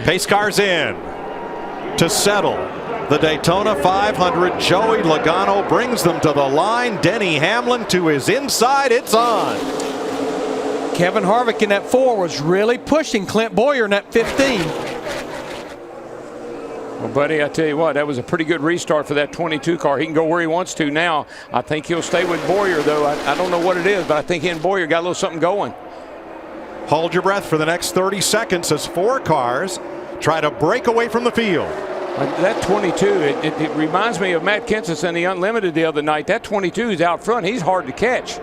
Pace cars in to settle the Daytona 500. Joey Logano brings them to the line. Denny Hamlin to his inside. It's on. Kevin Harvick in that 4 was really pushing Clint Bowyer in that 15. Well, buddy, I tell you what, that was a pretty good restart for that 22 car. He can go where he wants to now. I think he'll stay with Bowyer, though. I don't know what it is, but I think he and Bowyer got a little something going. Hold your breath for the next 30 seconds as 4 cars try to break away from the field. That 22, it reminds me of Matt Kenseth in the Unlimited the other night. That 22 is out front. He's hard to catch.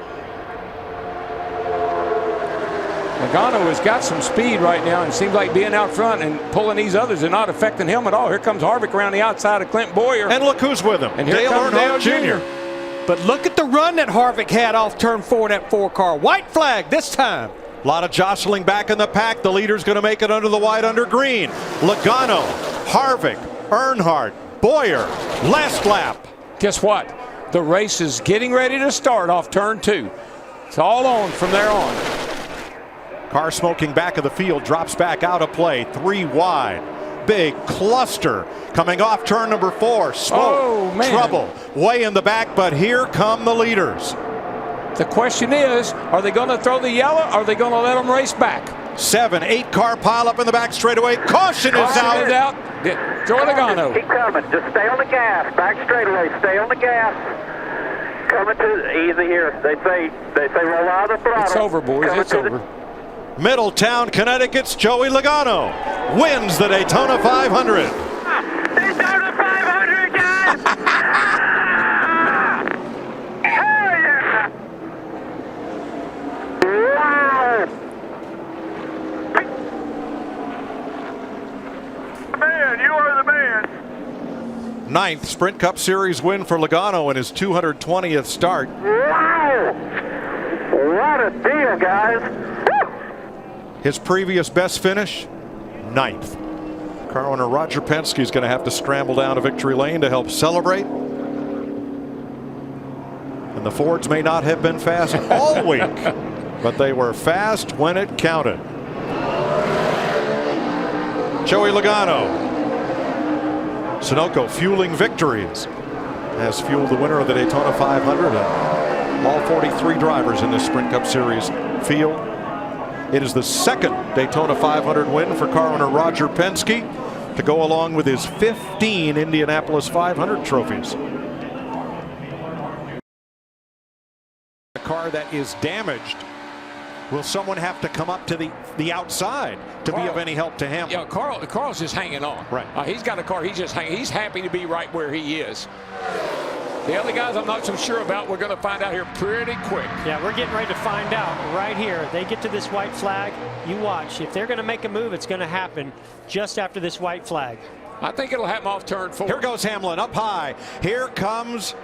Logano has got some speed right now and seems like being out front and pulling these others and not affecting him at all. Here comes Harvick around the outside of Clint Bowyer. And look who's with him. And here comes Dale Jr. But look at the run that Harvick had off turn 4 in that 4 car. White flag this time. A lot of jostling back in the pack. The leader's going to make it under the white, under green. Logano, Harvick, Earnhardt, Bowyer, last lap. Guess what? The race is getting ready to start off turn 2. It's all on from there on. Car smoking back of the field, drops back out of play. 3 wide. Big cluster coming off turn number 4. Smoke, trouble, way in the back, but here come the leaders. The question is, are they going to throw the yellow or are they going to let them race back? 7, 8 car pile up in the back straightaway. Caution is out. Joey Logano. Keep coming. Just stay on the gas. Back straightaway. Stay on the gas. Coming to easy here. They say roll out of the throttle. It's over, boys. It's over. Middletown, Connecticut's Joey Logano wins the Daytona 500. Daytona 500, guys! Hell yeah! Wow! Man, you are the man. 9th Sprint Cup Series win for Logano in his 220th start. Wow! What a deal, guys! His previous best finish, 9th. Car owner Roger Penske is going to have to scramble down to victory lane to help celebrate. And the Fords may not have been fast all week, but they were fast when it counted. Joey Logano. Sunoco fueling victories. Has fueled the winner of the Daytona 500 and all 43 drivers in this Sprint Cup Series field. It is the 2nd Daytona 500 win for car owner Roger Penske to go along with his 15 Indianapolis 500 trophies. A car that is damaged. Will someone have to come up to the outside to be of any help to him? Yeah, Carl's just hanging on. Right. He's got a car. He's just hanging. He's happy to be right where he is. The other guys I'm not so sure about. We're going to find out here pretty quick. Yeah, we're getting ready to find out right here. They get to this white flag. You watch. If they're going to make a move, it's going to happen just after this white flag. I think it'll happen off turn 4. Here goes Hamlin up high. Here comes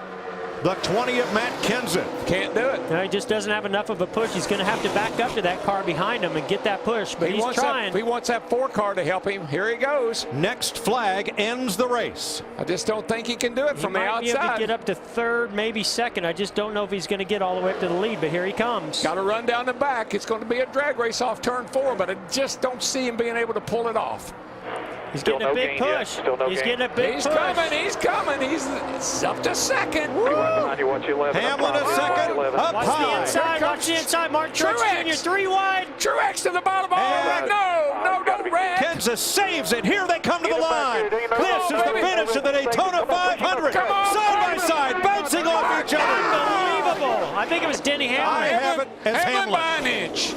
the 20 of Matt Kenseth. Can't do it. No, he just doesn't have enough of a push. He's going to have to back up to that car behind him and get that push, but he's trying. He wants that 4 car to help him. Here he goes. Next flag ends the race. I just don't think he can do it from the outside. He might be able to get up to 3rd, maybe 2nd. I just don't know if he's going to get all the way up to the lead, but here he comes. Got to run down the back. It's going to be a drag race off turn 4, but I just don't see him being able to pull it off. He's getting a big push. He's getting a big push. He's coming. He's up to 2nd. Hamlin a 2nd. Up Watch high. the inside. Watch the inside. Mark Truex Jr. 3 wide. Truex to the bottom. No, don't wreck. Kansas saves it. Here they come to the line. This is the finish of the Daytona 500. Come on, side by side, bouncing off each other. Unbelievable. I think it was Denny Hamlin. I have it as Hamlin. By an inch.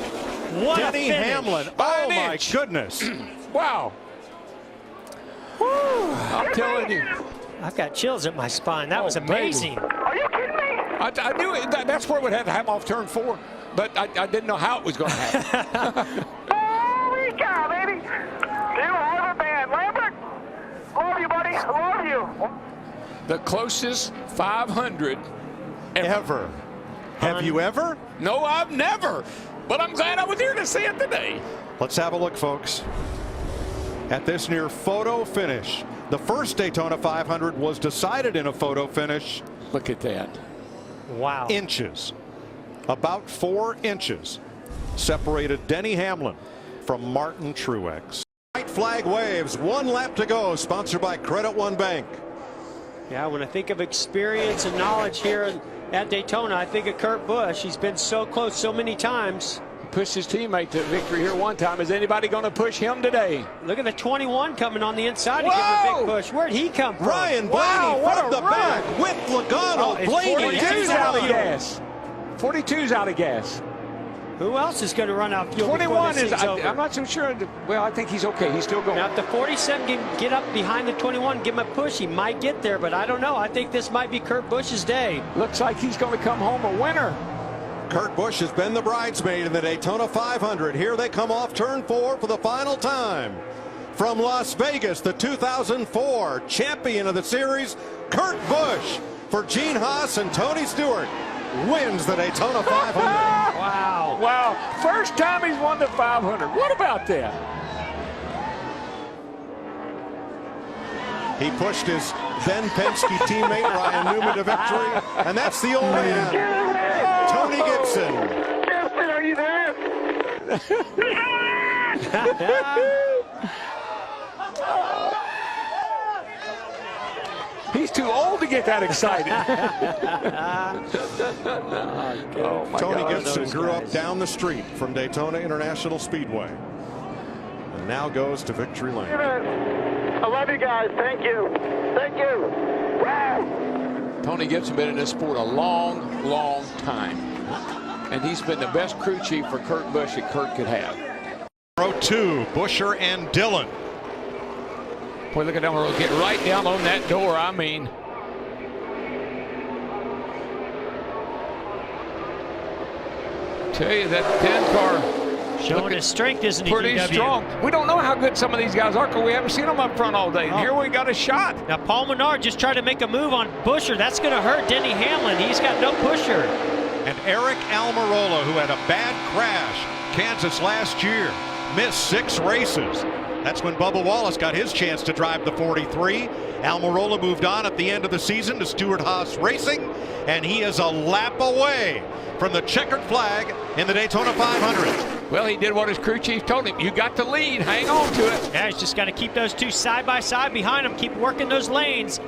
What Denny a finish. Hamlin. Oh my goodness. Wow. I'm telling you. I've got chills at my spine. That was amazing. Are you kidding me? I knew it. That's where it would have to happen off turn 4, but I didn't know how it was going to happen. Holy cow, baby! You are the man, Lambert. Love you, buddy. Love you. The closest 500 Ever. Have you ever? No, I've never. But I'm glad I was here to see it today. Let's have a look, folks. At this near photo finish. The first Daytona 500 was decided in a photo finish. Look at that. Wow. Inches. About 4 inches separated Denny Hamlin from Martin Truex. White flag waves. 1 lap to go. Sponsored by Credit One Bank. Yeah, when I think of experience and knowledge here at Daytona, I think of Kurt Busch. He's been so close so many times. Pushed his teammate to victory here one time. Is anybody going to push him today? Look at the 21 coming on the inside to give him a big push. Where'd he come from? Ryan Blaney from the back with Logano. Blaney 42's out of gas. 42's out of gas. Who else is going to run out fuel? 21 is, I'm not so sure. Well, I think he's okay. He's still going. Now, if the 47 can get up behind the 21, give him a push, he might get there, but I don't know. I think this might be Kurt Busch's day. Looks like he's going to come home a winner. Kurt Busch has been the bridesmaid in the Daytona 500. Here they come off turn 4 for the final time. From Las Vegas, the 2004 champion of the series, Kurt Busch, for Gene Haas and Tony Stewart, wins the Daytona 500. Wow. Wow. First time he's won the 500. What about that? He pushed his then Penske teammate Ryan Newman to victory, and that's the old man, Tony Gibson. Gibson, are you there? He's too old to get that excited. Oh, my Tony God, Gibson those grew guys. up down the street from Daytona International Speedway and now goes to victory lane. I love you guys. Thank you. Thank you. Woo! Tony Gibson been in this sport a long, long time. And he's been the best crew chief for Kurt Busch that Kurt could have. Row 2, Buescher and Dillon. Boy, look at them get right down on that door. I mean, tell you that 10 car Showing his strength, isn't he? pretty DW? strong. We don't know how good some of these guys are because we haven't seen them up front all day. And here we got a shot. Now, Paul Menard just tried to make a move on Buescher. That's going to hurt Denny Hamlin. He's got no pusher. And Eric Almirola, who had a bad crash Kansas last year, missed 6 races. That's when Bubba Wallace got his chance to drive the 43. Almirola moved on at the end of the season to Stewart Haas Racing, and he is a lap away from the checkered flag in the Daytona 500. Well, he did what his crew chief told him. You got the lead. Hang on to it. Yeah, he's just got to keep those two side by side behind him. Keep working those lanes.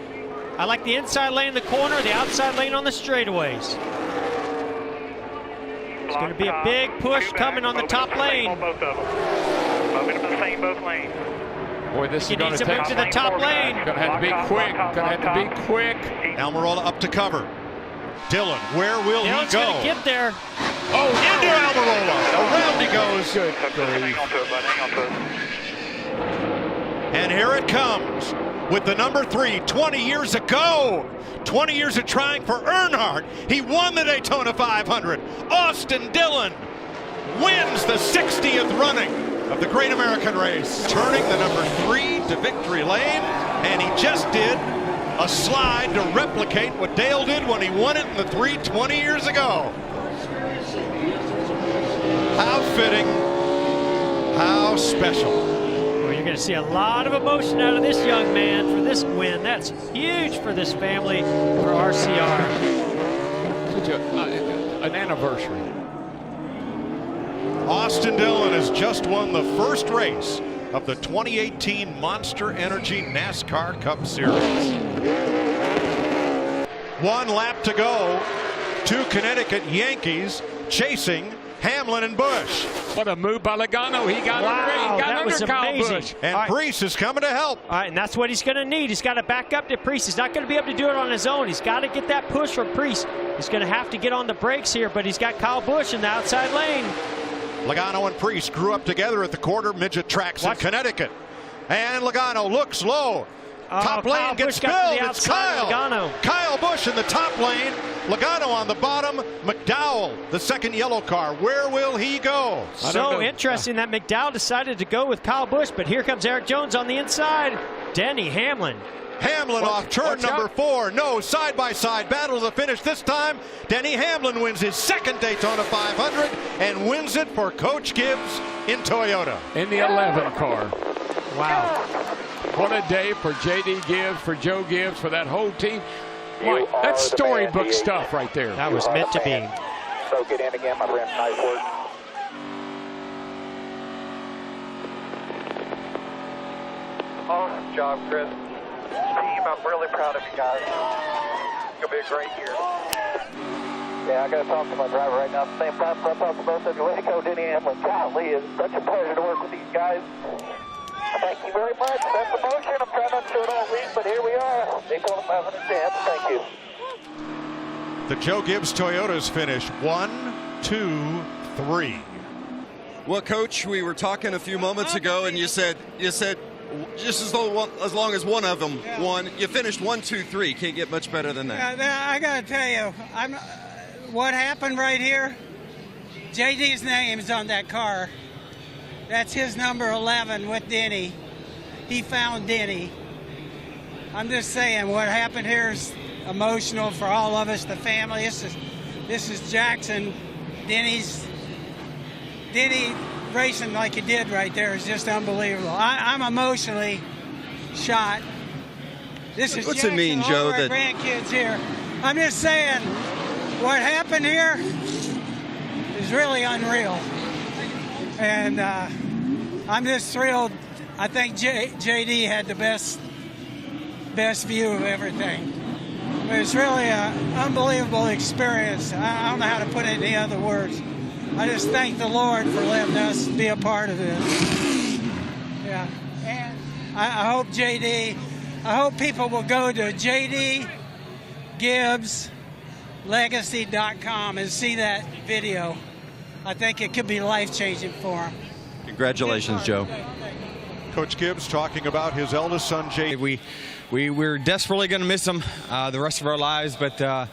I like the inside lane in the corner, the outside lane on the straightaways. It's going to be a big push coming on the top lane. Both of them. Moving to the same both lanes. Boy, this He is going needs to to take. move to the top lane. Going to have to be quick. Going to have to be quick. Almirola up to cover. Dillon, where will Dillon's he go? going to get there. Oh, into Almirola. Around he goes. Good. Hang on to it, bud. Hang on to it. And here it comes with the number 3 20 years ago. 20 years of trying for Earnhardt. He won the Daytona 500. Austin Dillon wins the 60th running of the Great American Race. Turning the number 3 to victory lane. And he just did a slide to replicate what Dale did when he won it in the 3 20 years ago. How fitting. How special. Well, you're going to see a lot of emotion out of this young man for this win. That's huge for this family, for RCR. Such an anniversary. Austin Dillon has just won the first race of the 2018 Monster Energy NASCAR Cup Series. 1 lap to go. 2 Connecticut Yankees chasing Hamlin and Busch. What a move by Logano. He got Wow, under, that was Kyle amazing. Busch. And All right. Preece is coming to help. All right, and that's what he's going to need. He's got to back up to Preece. He's not going to be able to do it on his own. He's got to get that push from Preece. He's going to have to get on the brakes here, but he's got Kyle Busch in the outside lane. Logano and Preece grew up together at the quarter midget tracks in Connecticut. And Logano looks low. Top lane Kyle gets Busch got to filled. the It's outside of Kyle. Logano. Kyle Busch in the top lane. Logano on the bottom. McDowell, the second yellow car. Where will he go? So interesting that McDowell decided to go with Kyle Busch, but here comes Eric Jones on the inside. Denny Hamlin. Hamlin off turn number 4. No, side-by-side battle to the finish. This time, Denny Hamlin wins his second Daytona 500 and wins it for Coach Gibbs in Toyota. In the 11 car. Wow. What a day for J.D. Gibbs, for Joe Gibbs, for that whole team. Mike, that's storybook stuff right there. That was meant to be. So get in again, my friend. Nice work. Awesome job, Chris. Team, I'm really proud of you guys. It's going to be a great year. Yeah, I got to talk to my driver right now at the same time, so I'll talk to both of you. Way to go, Denny Hamlin. Golly, it's such a pleasure to work with these guys. Thank you very much. That's the motion. I'm trying not to show it all week, but here we are. Daytona 500 champs. Thank you. The Joe Gibbs Toyotas finish 1, 2, 3. Well, Coach, we were talking a few moments ago, and you said just as long as one of them won, you finished 1, 2, 3. Can't get much better than that. I gotta tell you, what happened right here. JD's name is on that car. That's his number 11 with Denny. He found Denny. I'm just saying, what happened here is emotional for all of us, the family. This is Jackson. Denny racing like he did right there is just unbelievable. I'm emotionally shot. This is What's Jackson, it mean, all Joe? of our grandkids here. I'm just saying, what happened here is really unreal. And I'm just thrilled. I think JD had the best view of everything. But it's really an unbelievable experience. I don't know how to put it in any other words. I just thank the Lord for letting us be a part of this. Yeah. And I hope people will go to jdgibbslegacy.com and see that video. I think it could be life-changing for them. Congratulations, Joe. Coach Gibbs talking about his eldest son, Jay. We're desperately going to miss him the rest of our lives, but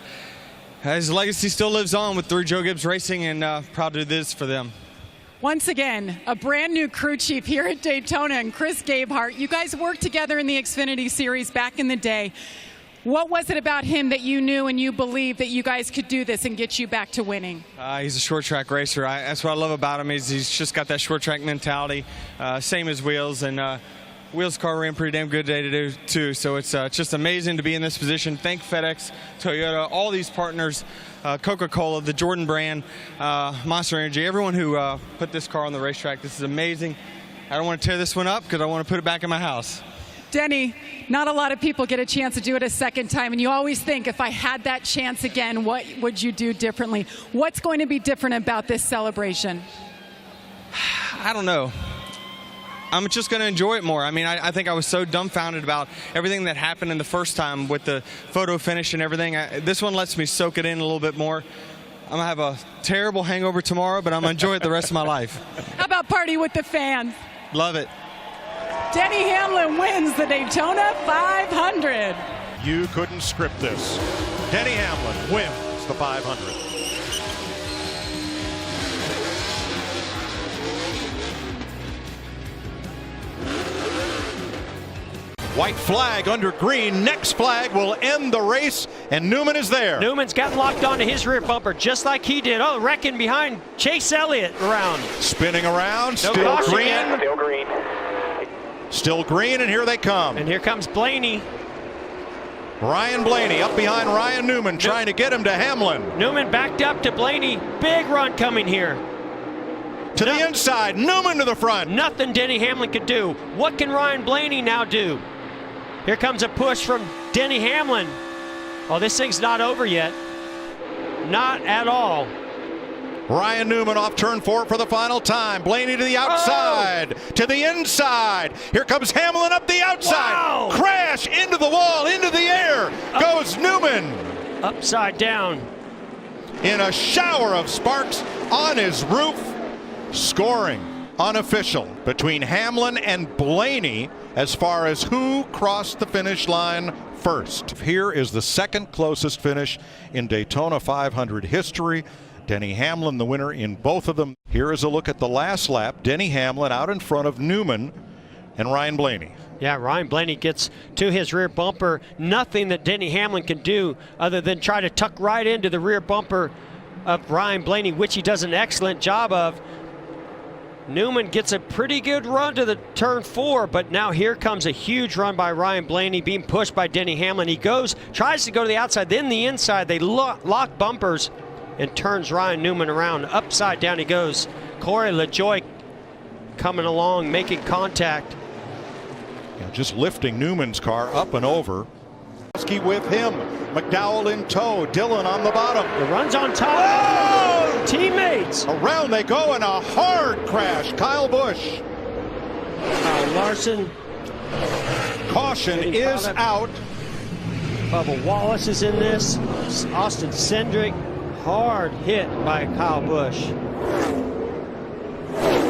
his legacy still lives on through Joe Gibbs Racing, and proud to do this for them. Once again, a brand new crew chief here at Daytona, and Chris Gabehart. You guys worked together in the Xfinity Series back in the day. What was it about him that you knew and you believed that you guys could do this and get you back to winning? He's a short track racer. That's what I love about him. He's just got that short track mentality, same as Wheels, and Wheels' car ran pretty damn good today too. So it's just amazing to be in this position. Thank FedEx, Toyota, all these partners, Coca-Cola, the Jordan brand, Monster Energy, everyone who put this car on the racetrack. This is amazing. I don't want to tear this one up because I want to put it back in my house. Denny, not a lot of people get a chance to do it a second time, and you always think, if I had that chance again, what would you do differently? What's going to be different about this celebration? I don't know. I'm just going to enjoy it more. I mean, I think I was so dumbfounded about everything that happened in the first time with the photo finish and everything. This one lets me soak it in a little bit more. I'm going to have a terrible hangover tomorrow, but I'm going to enjoy it the rest of my life. How about party with the fans? Love it. Denny Hamlin wins the Daytona 500. You couldn't script this. Denny Hamlin wins the 500. White flag under green. Next flag will end the race, and Newman is there. Newman's got locked onto his rear bumper just like he did. Oh, wrecking behind Chase Elliott around. Spinning around, No still caution green. yet. Still green. Still green, and here they come. And here comes Blaney. Ryan Blaney up behind Ryan Newman, trying to get him to Hamlin. Newman backed up to Blaney. Big run coming here. To the inside, Newman to the front. Nothing Denny Hamlin could do. What can Ryan Blaney now do? Here comes a push from Denny Hamlin. Oh, this thing's not over yet. Not at all. Ryan Newman off turn 4 for the final time. Blaney to the outside, to the inside. Here comes Hamlin up the outside. Wow. Crash into the wall, into the air goes Newman. Upside down. In a shower of sparks on his roof. Scoring unofficial between Hamlin and Blaney as far as who crossed the finish line first. Here is the second closest finish in Daytona 500 history. Denny Hamlin the winner in both of them. Here is a look at the last lap. Denny Hamlin out in front of Newman and Ryan Blaney. Yeah, Ryan Blaney gets to his rear bumper. Nothing that Denny Hamlin can do other than try to tuck right into the rear bumper of Ryan Blaney, which he does an excellent job of. Newman gets a pretty good run to the turn 4, but now here comes a huge run by Ryan Blaney being pushed by Denny Hamlin. He tries to go to the outside, then the inside. They lock bumpers and turns Ryan Newman around. Upside down he goes. Corey LaJoie coming along, making contact. Yeah, just lifting Newman's car up and over. With him, McDowell in tow, Dillion on the bottom. The run's on top. Whoa! Teammates. Around they go in a hard crash. Kyle Busch. Larson. Caution is out. Bubba Wallace is in this. Austin Cindric. Hard hit by Kyle Busch.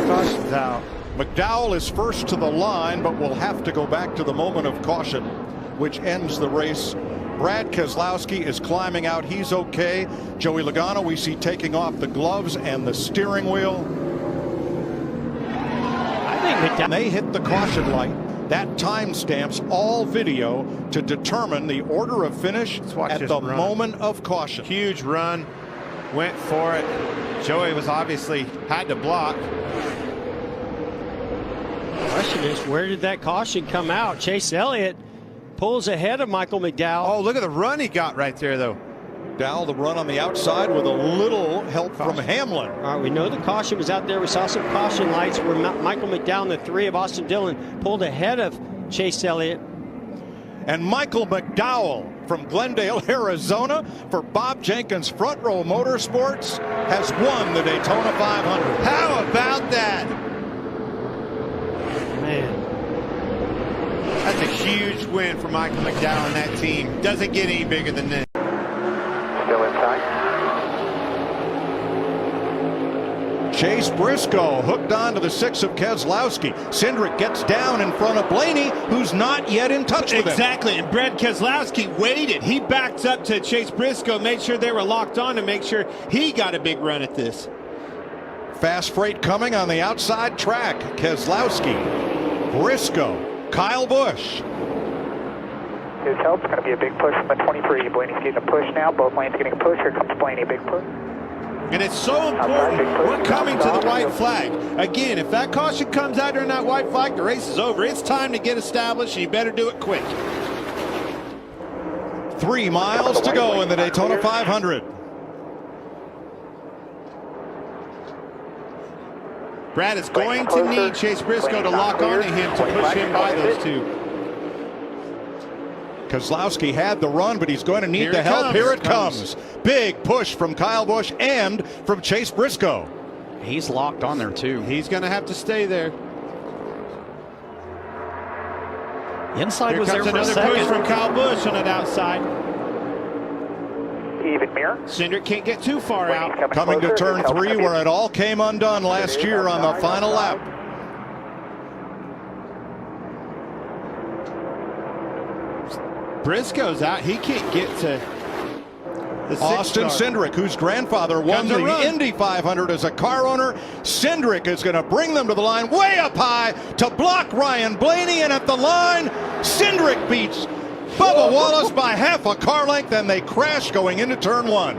Caution's out. McDowell is first to the line, but will have to go back to the moment of caution, which ends the race. Brad Keselowski is climbing out. He's okay. Joey Logano we see taking off the gloves and the steering wheel. I think they hit the caution light. That time stamps all video to determine the order of finish at the moment of caution. Huge run. Went for it. Joey was obviously had to block. The question is, where did that caution come out? Chase Elliott pulls ahead of Michael McDowell. Oh, look at the run he got right there, though. McDowell, the run on the outside with a little help from Hamlin. All right, we know the caution was out there. We saw some caution lights where Michael McDowell and the three of Austin Dillon pulled ahead of Chase Elliott. And Michael McDowell from Glendale, Arizona, for Bob Jenkins Front Row Motorsports, has won the Daytona 500. How about that? Man. That's a huge win for Michael McDowell and that team. Doesn't get any bigger than this. Still inside. Chase Briscoe hooked on to the 6 of Keselowski. Cindric gets down in front of Blaney, who's not yet in touch with him. Exactly, and Brad Keselowski waited. He backed up to Chase Briscoe, made sure they were locked on to make sure he got a big run at this. Fast freight coming on the outside track. Keselowski, Briscoe, Kyle Busch. His help's going to be a big push from the 23. Blaney's getting a push now. Both lanes getting a push. Here comes Blaney, big push. And it's so important. We're coming to the white flag. Again, if that caution comes out during that white flag, the race is over. It's time to get established, and you better do it quick. 3 miles to go in the Daytona 500. Brad is going to need Chase Briscoe to lock on to him to push him by those two. Keselowski had the run, but he's going to need the help. Here it comes. Big push from Kyle Busch and from Chase Briscoe. He's locked on there, too. He's going to have to stay there. Inside Here was there comes for a another second. push from Kyle Busch on that outside. Even mirror. Cindric can't get too far out. Coming to turn 3 where it all came undone last year on the final lap. Briscoe's out. He can't get to the Austin Cindric, whose grandfather won the Indy 500 as a car owner. Cindric is going to bring them to the line way up high to block Ryan Blaney, and at the line, Cindric beats Bubba Wallace by half a car length, and they crash going into turn 1.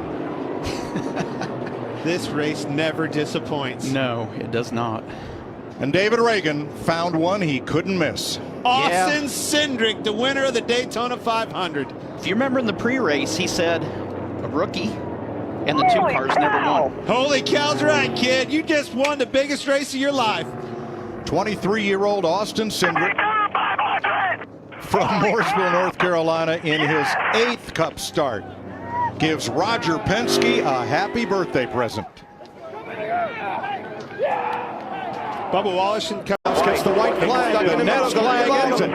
This race never disappoints. No, it does not. And David Reagan found one he couldn't miss. Austin Cindric, the winner of the Daytona 500. If you remember in the pre-race, he said a rookie and the 2 cars never won. Holy cow's right, kid. You just won the biggest race of your life. 23-year-old Austin Cindric from Mooresville, North Carolina, in his 8th Cup start, gives Roger Penske a happy birthday present. Bubba Wallace and gets the white flag, the net flag ends it.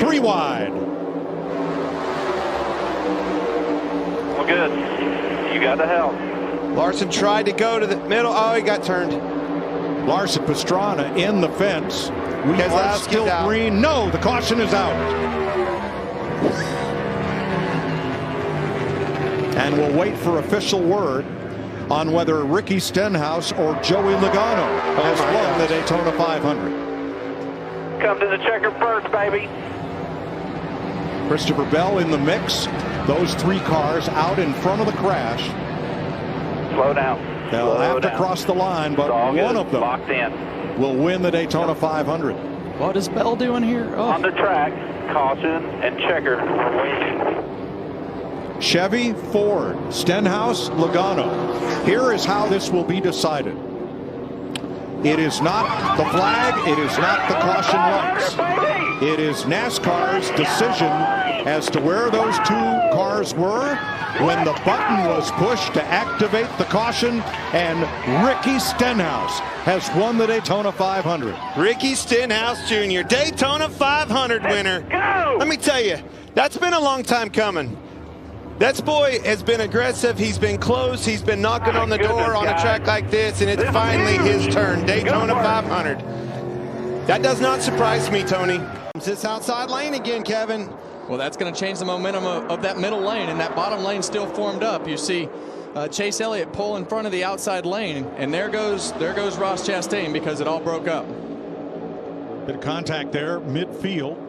3 wide. Well, good. You got the help. Larson tried to go to the middle. Oh, he got turned. Larson Pastrana in the fence. We are still green. No, the caution is out. And we'll wait for official word on whether Ricky Stenhouse or Joey Logano has won the Daytona 500. Come to the checker first, baby. Christopher Bell in the mix. Those 3 cars out in front of the crash. Slow down. They'll have to cross the line, but one of them locked in. will win the Daytona 500. What is Bell doing here? Oh. On the track, caution and checker waiting. Chevy, Ford, Stenhouse, Logano. Here is how this will be decided. It is not the flag. It is not the caution lights. It is NASCAR's decision as to where those 2 cars were when the button was pushed to activate the caution, and Ricky Stenhouse has won the Daytona 500. Ricky Stenhouse Jr., Daytona 500 winner. Let me tell you, that's been a long time coming. That boy has been aggressive. He's been close. He's been knocking on the door on a track like this, and it's finally his turn. Daytona 500. That does not surprise me, Tony. This outside lane again, Kevin. Well, that's going to change the momentum of that middle lane, and that bottom lane still formed up. You see Chase Elliott pull in front of the outside lane, and there goes Ross Chastain because it all broke up. Bit of contact there midfield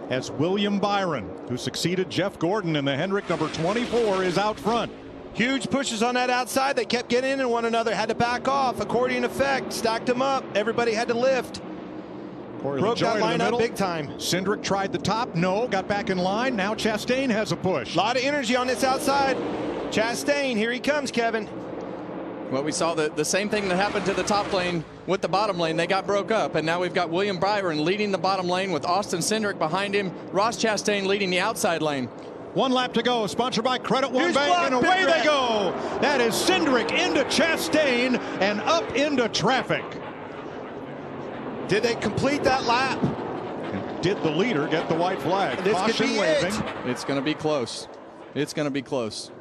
as William Byron, who succeeded Jeff Gordon in the Hendrick number 24, is out front. Huge pushes on that outside. They kept getting in one another, had to back off. Accordion effect, stacked them up. Everybody had to lift. Broke that line up big time. Cindric tried the top, no, got back in line. Now Chastain has a push. A lot of energy on this outside. Chastain, here he comes, Kevin. Well, we saw the same thing that happened to the top lane with the bottom lane. They got broke up, and now we've got William Byron leading the bottom lane with Austin Cindric behind him. Ross Chastain leading the outside lane. 1 lap to go, sponsored by Credit One Bank, and away they go. That is Cindric into Chastain and up into traffic. Did they complete that lap? Did the leader get the white flag? This could be it. It's going to be close. It's going to be close.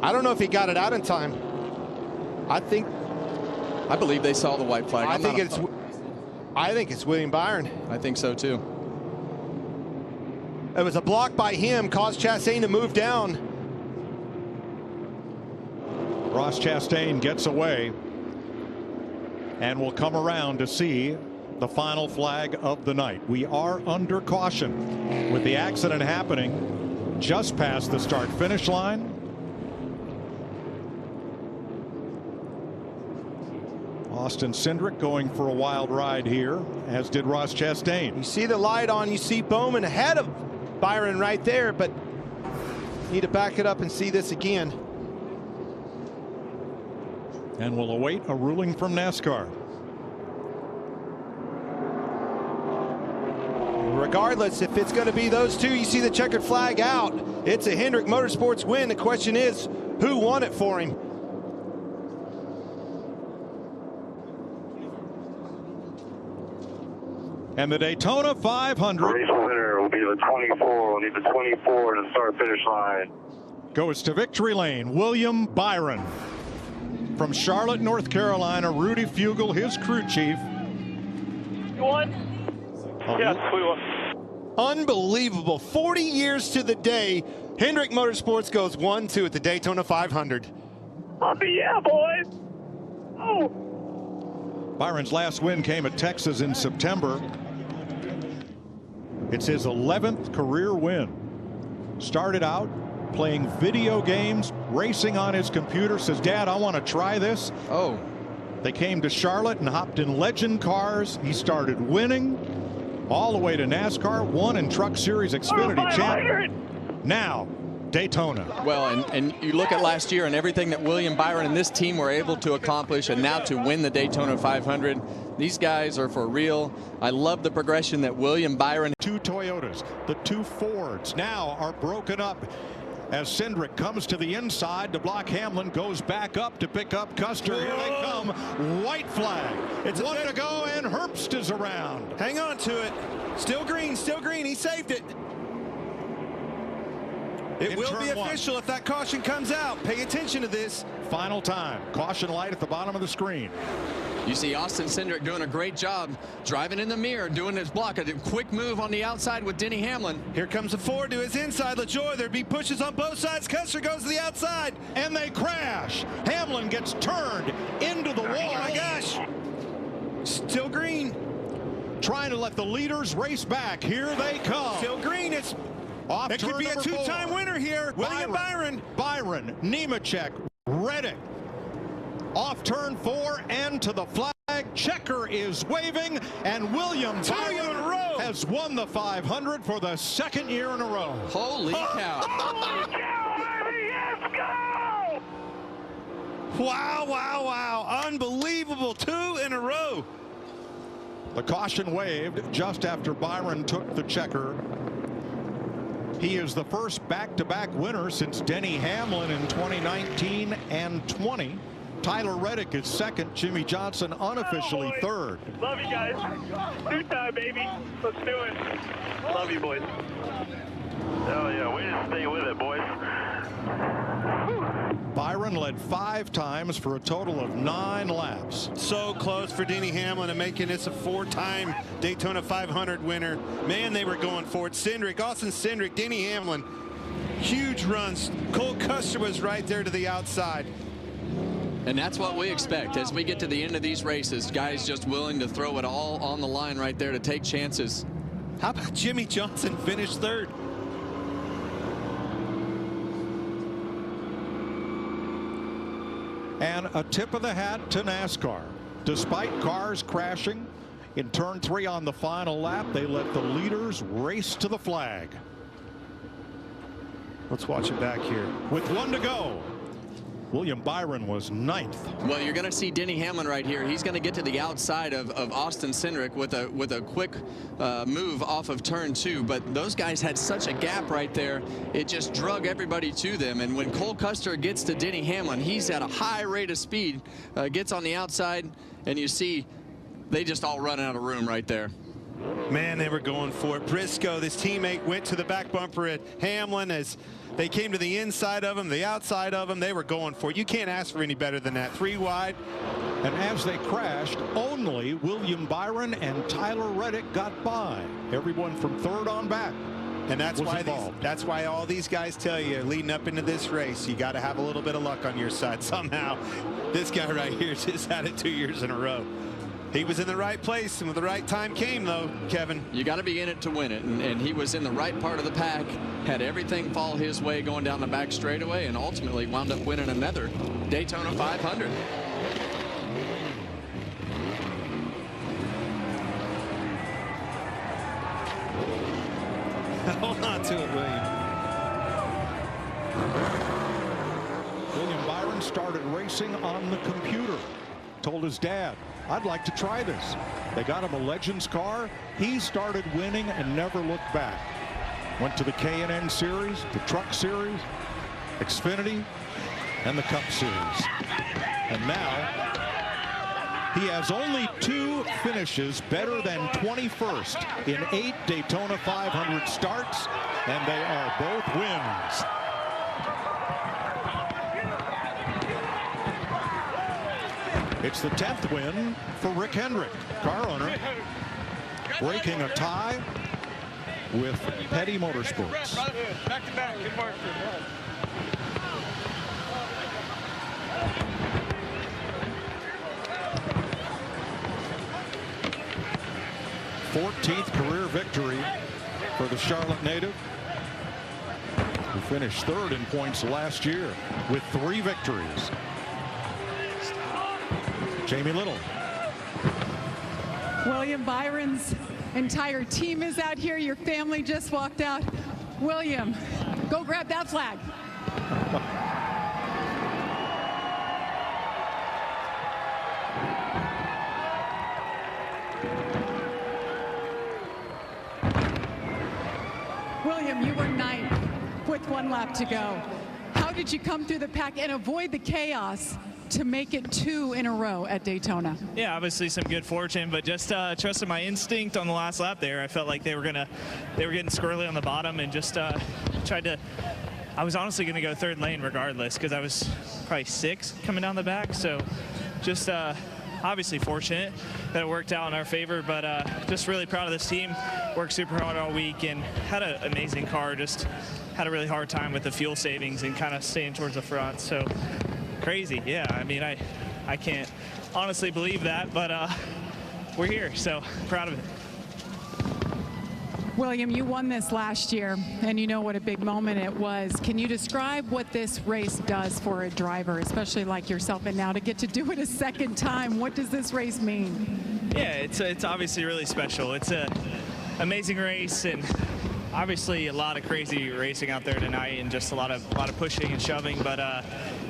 I don't know if he got it out in time. I believe they saw the white flag. I think it's William Byron. I think so too. It was a block by him, caused Chastain to move down. Ross Chastain gets away and will come around to see the final flag of the night. We are under caution with the accident happening just past the start-finish line. Austin Cindric going for a wild ride here, as did Ross Chastain. You see the light on, you see Bowman ahead of Byron right there, but need to back it up and see this again. And we'll await a ruling from NASCAR. Regardless, if it's going to be those 2, you see the checkered flag out. It's a Hendrick Motorsports win. The question is, who won it for him? And the Daytona 500 race winner will be the 24. We'll need the 24 to start finish line. Goes to victory lane. William Byron from Charlotte, North Carolina. Rudy Fugle, his crew chief. You won? Yes, we won. Unbelievable. 40 years to the day, Hendrick Motorsports goes 1-2 at the Daytona 500. Yeah, boys. Oh. Byron's last win came at Texas in September. It's his 11th career win. Started out playing video games, racing on his computer. Says, Dad, I want to try this. Oh. They came to Charlotte and hopped in legend cars. He started winning all the way to NASCAR, won in Truck Series Xfinity Champ. Now, Daytona. Well, and you look at last year and everything that William Byron and this team were able to accomplish, and now to win the Daytona 500. These guys are for real. I love the progression that William Byron. 2 Toyotas, the 2 Fords now are broken up as Cindric comes to the inside to block Hamlin, goes back up to pick up Custer. Here they come. White flag. It's 1 to go, and Herbst is around. Hang on to it. Still green, still green. He saved it. It will be official if that caution comes out. Pay attention to this. Final time. Caution light at the bottom of the screen. You see Austin Cindric doing a great job driving in the mirror, doing his block. A quick move on the outside with Denny Hamlin. Here comes the Ford to his inside. LaJoy, there'd be pushes on both sides. Custer goes to the outside. And they crash. Hamlin gets turned into the wall. Oh my gosh. Still green. Trying to let the leaders race back. Here they come. Still green. It could be a 2-time winner here. William Byron. Byron, Nemechek, Reddick. Off turn 4 and to the flag. Checker is waving, and William Byron has won the 500 for the 2nd year in a row. Holy cow. Holy cow, baby, let's go! Wow, wow, wow. Unbelievable. 2 in a row. The caution waved just after Byron took the checker. He is the first back-to-back winner since Denny Hamlin in 2019 and 20. Tyler Reddick is second. Jimmy Johnson unofficially third. Love you guys. 2-time, baby. Let's do it. Love you, boys. Oh, yeah. Way to stay with it, boys. Byron led 5 times for a total of 9 laps. So close for Denny Hamlin and making this a 4-time Daytona 500 winner. Man, they were going for it. Cindric, Austin Cindric, Denny Hamlin. Huge runs. Cole Custer was right there to the outside. And that's what we expect as we get to the end of these races. Guys just willing to throw it all on the line right there to take chances. How about Jimmy Johnson finished third? And a tip of the hat to NASCAR. Despite cars crashing in turn 3 on the final lap, they let the leaders race to the flag. Let's watch it back here. With 1 to go, William Byron was 9th. Well, you're going to see Denny Hamlin right here. He's going to get to the outside of Austin Cindric with a quick move off of turn 2. But those guys had such a gap right there. It just drug everybody to them. And when Cole Custer gets to Denny Hamlin, he's at a high rate of speed, gets on the outside, and you see they just all run out of room right there. Man, they were going for it. Briscoe, this teammate, went to the back bumper at Hamlin as they came to the inside of him, the outside of him. They were going for it. You can't ask for any better than that. 3 wide. And as they crashed, only William Byron and Tyler Reddick got by. Everyone from 3rd on back. And that's why all these guys tell you leading up into this race, you got to have a little bit of luck on your side somehow. This guy right here just had it 2 years in a row. He was in the right place, and when the right time came, though, Kevin. You got to be in it to win it, and he was in the right part of the pack, had everything fall his way going down the back straightaway, and ultimately wound up winning another Daytona 500. Hold on to it, William. William Byron started racing on the computer. Told his dad, I'd like to try this. They got him a Legends car. He started winning and never looked back. Went to the K&N Series, the Truck Series, Xfinity, and the Cup Series. And now he has only 2 finishes better than 21st in 8 Daytona 500 starts, and they are both wins. It's the 10th win for Rick Hendrick, car owner, breaking a tie with Petty Motorsports. Back to back. Good work. 14th career victory for the Charlotte native, who finished 3rd in points last year with 3 victories. Jamie Little. William Byron's entire team is out here. Your family just walked out. William, go grab that flag. William, you were 9th with 1 lap to go. How did you come through the pack and avoid the chaos to make it 2 in a row at Daytona? Yeah, obviously some good fortune, but just trusted my instinct on the last lap there. I felt like they were getting squirrely on the bottom, and just tried to. I was honestly going to go 3rd lane regardless, because I was probably 6 coming down the back. So just obviously fortunate that it worked out in our favor, but just really proud of this team. Worked super hard all week and had an amazing car. Just had a really hard time with the fuel savings and kind of staying towards the front. So crazy. Yeah, I mean, I can't honestly believe that, but we're here, so proud of it. William, you won this last year, and you know what a big moment it was. Can you describe what this race does for a driver, especially like yourself, and now to get to do it a 2nd time? What does this race mean? Yeah, it's obviously really special. It's an amazing race, and obviously a lot of crazy racing out there tonight, and just a lot of pushing and shoving, but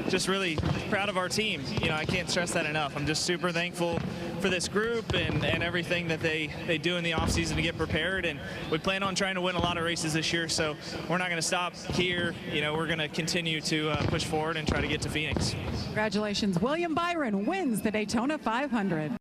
just really proud of our team. You know, I can't stress that enough. I'm just super thankful for this group and everything that they do in the off season to get prepared, and we plan on trying to win a lot of races this year, so we're not going to stop here. You know, we're going to continue to push forward and try to get to Phoenix. Congratulations. William Byron wins the Daytona 500.